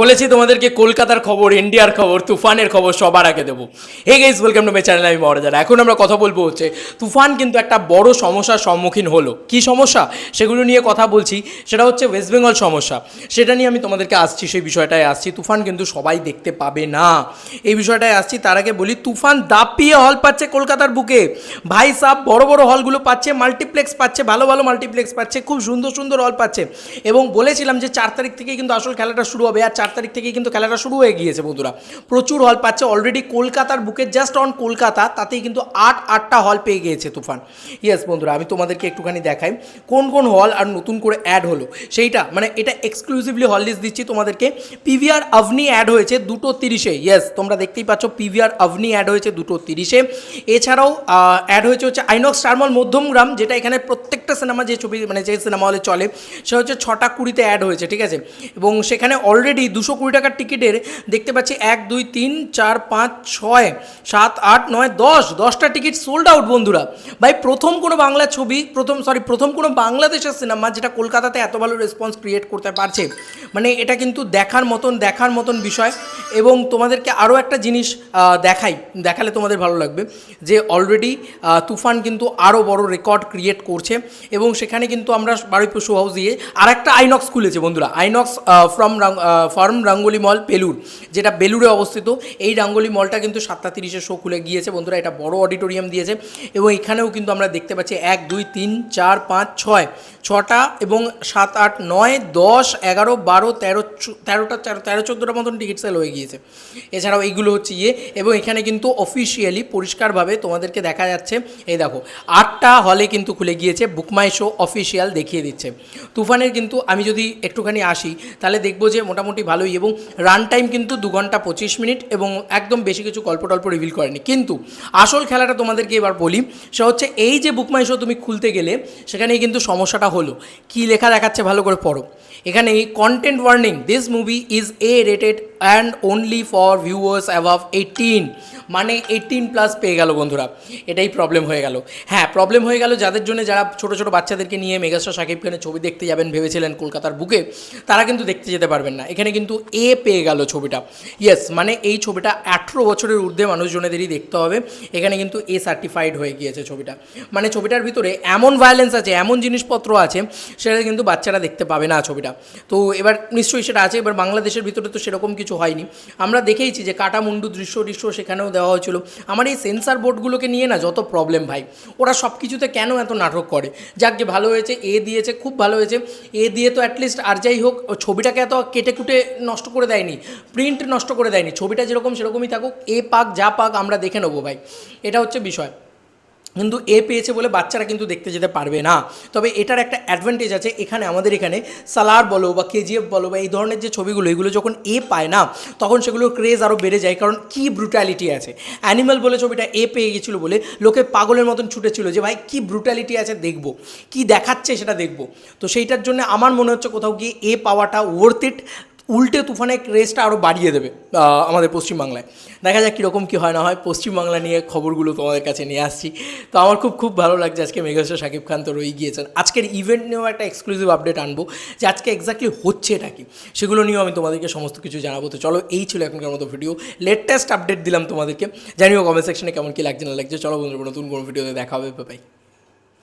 বলেছি তোমাদেরকে কলকাতার খবর, ইন্ডিয়ার খবর, তুফানের খবর সবার আগে দেবো। Hey guys, welcome to my channel. আমি মহারাজারা। এখন আমরা কথা বলবো হচ্ছে তুফান কিন্তু একটা বড় সমস্যার সম্মুখীন হলো। কি সমস্যা সেগুলো নিয়ে কথা বলছি, সেটা হচ্ছে ওয়েস্ট বেঙ্গল সমস্যা। সেটা নিয়ে আমি তোমাদেরকে আসছি, সেই বিষয়টায় আসছি। তুফান কিন্তু সবাই দেখতে পাবে না, এই বিষয়টায় আসছি। তার আগে বলি, তুফান দাপিয়ে হল পাচ্ছে কলকাতার বুকে। ভাই সাহ, বড় বড় হলগুলো পাচ্ছে, মাল্টিপ্লেক্স পাচ্ছে, ভালো ভালো মাল্টিপ্লেক্স পাচ্ছে, খুব সুন্দর সুন্দর হল পাচ্ছে। এবং বলেছিলাম যে 4 তারিখ থেকে কিন্তু আসল খেলাটা শুরু হবে, আর 4 তারিখ থেকেই কিন্তু খেলাটা শুরু হয়ে গিয়েছে বন্ধুরা। প্রচুর হল পাচ্ছে অলরেডি কলকাতার বুকে, জাস্ট অন কলকাতা, তাতেই কিন্তু আটটা হল পেয়ে গিয়েছে তুফান। ইয়েস বন্ধুরা, আমি তোমাদেরকে একটুখানি দেখাই কোন কোন হল আর নতুন করে অ্যাড হলো সেইটা। মানে এটা এক্সক্লুসিভলি হল লিস্ট দিচ্ছি তোমাদেরকে। পিভিআর আভনি অ্যাড হয়েছে 2:30-এ। ইয়েস, তোমরা দেখতেই পাচ্ছ পিভিআর আভনি অ্যাড হয়েছে 2:30-এ। এছাড়াও অ্যাড হচ্ছে আইনক্স স্টারমল মধ্যমগ্রাম, যেটা এখানে প্রত্যেকটা সিনেমা যে ছবি মানে যে সিনেমা হলে চলে, সে হচ্ছে 6:20-তে অ্যাড হয়েছে, ঠিক আছে। এবং সেখানে অলরেডি 220 টাকার টিকিটের দেখতে পাচ্ছি 1 2 3 4 5 6 7 8 9 10টা টিকিট সোল্ড আউট বন্ধুরা। ভাই, প্রথম কোনো বাংলা ছবি, প্রথম কোনো বাংলাদেশের সিনেমা যেটা কলকাতাতে এত ভালো রেসপন্স ক্রিয়েট করতে পারছে, মানে এটা কিন্তু দেখার মতন বিষয়। এবং তোমাদেরকে আরও একটা জিনিস দেখালে তোমাদের ভালো লাগবে, যে অলরেডি তুফান কিন্তু আরও বড় রেকর্ড ক্রিয়েট করছে। এবং সেখানে কিন্তু আমরা বারুইপুর শো হাউস দিয়ে আর একটা আইনক্স খুলেছে বন্ধুরা। আইনক্স ফর্ম রাঙ্গুলি মল বেলুর, যেটা বেলুরে অবস্থিত। এই রাঙ্গুলি মলটা কিন্তু 7:30-এ শো খুলে গিয়েছে বন্ধুরা। এটা বড় অডিটোরিয়াম দিয়েছে। এবং এখানেও কিন্তু আমরা দেখতে পাচ্ছি 1 2 3 4 5 6টা এবং 7 8 9 10 11 12 13 14টা মতন টিকিট সেল হয়ে গিয়েছে। এছাড়াও এইগুলো হচ্ছে এবং এখানে কিন্তু অফিসিয়ালি পরিষ্কারভাবে তোমাদেরকে দেখা যাচ্ছে, এই দেখো 8টা হলে কিন্তু খুলে গিয়েছে। বুকমাই শো অফিসিয়াল দেখিয়ে দিচ্ছে তুফানের। কিন্তু আমি যদি একটুখানি আসি তাহলে দেখবো যে মোটামুটি ভালোই। এবং রান টাইম কিন্তু 2 ঘন্টা 25 মিনিট, এবং একদম বেশি কিছু গল্প টল্প রিভিল করেনি। কিন্তু আসল খেলাটা তোমাদেরকে এবার বলি, সে হচ্ছে এই যে বুকমাই শো তুমি খুলতে গেলে সেখানেই কিন্তু সমস্যাটা হলো। কি লেখা দেখাচ্ছে ভালো করে পড়ো। এখানে content warning, this movie is a rated and only for viewers above 18, মানে 18+ পেয়ে গেল বন্ধুরা। এটাই প্রবলেম হয়ে গেল। হ্যাঁ, প্রবলেম হয়ে গেল যাদের জন্য, যারা ছোটো ছোটো বাচ্চাদেরকে নিয়ে মেগাস্টার শাকিব খানের ছবি দেখতে যাবেন ভেবেছিলেন কলকাতার বুকে, তারা কিন্তু দেখতে যেতে পারবেন না। এখানে কিন্তু এ পেয়ে গেল ছবিটা। ইয়েস, মানে এই ছবিটা 18 বছরের ঊর্ধ্বে মানুষজনেদেরই দেখতে হবে। এখানে কিন্তু এ সার্টিফাইড হয়ে গিয়েছে ছবিটা। মানে ছবিটার ভিতরে এমন ভায়োলেন্স আছে, এমন জিনিসপত্র আছে, সেটা কিন্তু বাচ্চারা দেখতে পাবে না ছবিটা। তো এবার নিশ্চয়ই সেটা আছে। এবার বাংলাদেশের ভিতরে তো সেরকম কিছু হয়নি। আমরা দেখেইছি যে কাটা মুন্ডু দৃশ্য সেখানেও দেওয়া হয়েছিল। আমার এই সেন্সার বোর্ডগুলোকে নিয়ে না যত প্রবলেম ভাই, ওরা সব কিছুতে কেন এত নাটক করে। যাক, যে ভালো হয়েছে, এ দিয়েছে, খুব ভালো হয়েছে। এ দিয়ে তো অ্যাটলিস্ট আর যাই হোক ছবিটাকে এত কেটে কুটে নষ্ট করে দেয়নি, প্রিন্ট নষ্ট করে দেয়নি। ছবিটা যেরকম সেরকমই থাকুক, এ পাক যা পাক আমরা দেখে নেবো ভাই, এটা হচ্ছে বিষয়। কিন্তু এ পেয়েছে বলে বাচ্চারা কিন্তু দেখতে যেতে পারবে না। তবে এটার একটা অ্যাডভান্টেজ আছে, এখানে আমাদের এখানে সালার বলো বা কেজিএফ বলো বা এই ধরনের যে ছবিগুলো, এগুলো যখন এ পায় না, তখন সেগুলোর ক্রেজ আরও বেড়ে যায়। কারণ কি ব্রুটালিটি আছে। অ্যানিমাল বলে ছবিটা এ পেয়ে গেছিলো বলে লোকে পাগলের মতন ছুটেছিল যে ভাই কি ব্রুটালিটি আছে দেখবো, কি দেখাচ্ছে সেটা দেখবো। তো সেইটার জন্য আমার মনে হচ্ছে কোথাও গিয়ে এ পাওয়াটা ওয়ার্থ ইট। উল্টে তুফানের ক্রেজটা আরও বাড়িয়ে দেবে আমাদের পশ্চিমবাংলায়। দেখা যাক কীরকম কী হয় না হয়। পশ্চিমবাংলা নিয়ে খবরগুলো তোমাদের কাছে নিয়ে আসছি। তো আমার খুব ভালো লাগছে আজকে মেগাস্টার শাকিব খান তো রয়ে গিয়েছেন। আজকের ইভেন্ট নিয়েও একটা এক্সক্লুসিভ আপডেট আনবো, যে আজকে এক্স্যাক্টলি হচ্ছে এটা কি, সেগুলো নিয়েও আমি তোমাদেরকে সমস্ত কিছু জানাবো। তো চলো, এই ছিল এখনকার মতো ভিডিও, লেটেস্ট আপডেট দিলাম তোমাদেরকে। জানিও কমেন্ট সেকশনে কেমন কী লাগছে না লাগছে। চলো বন্ধুরা, নতুন কোনো ভিডিওতে দেখা হবে, বাই।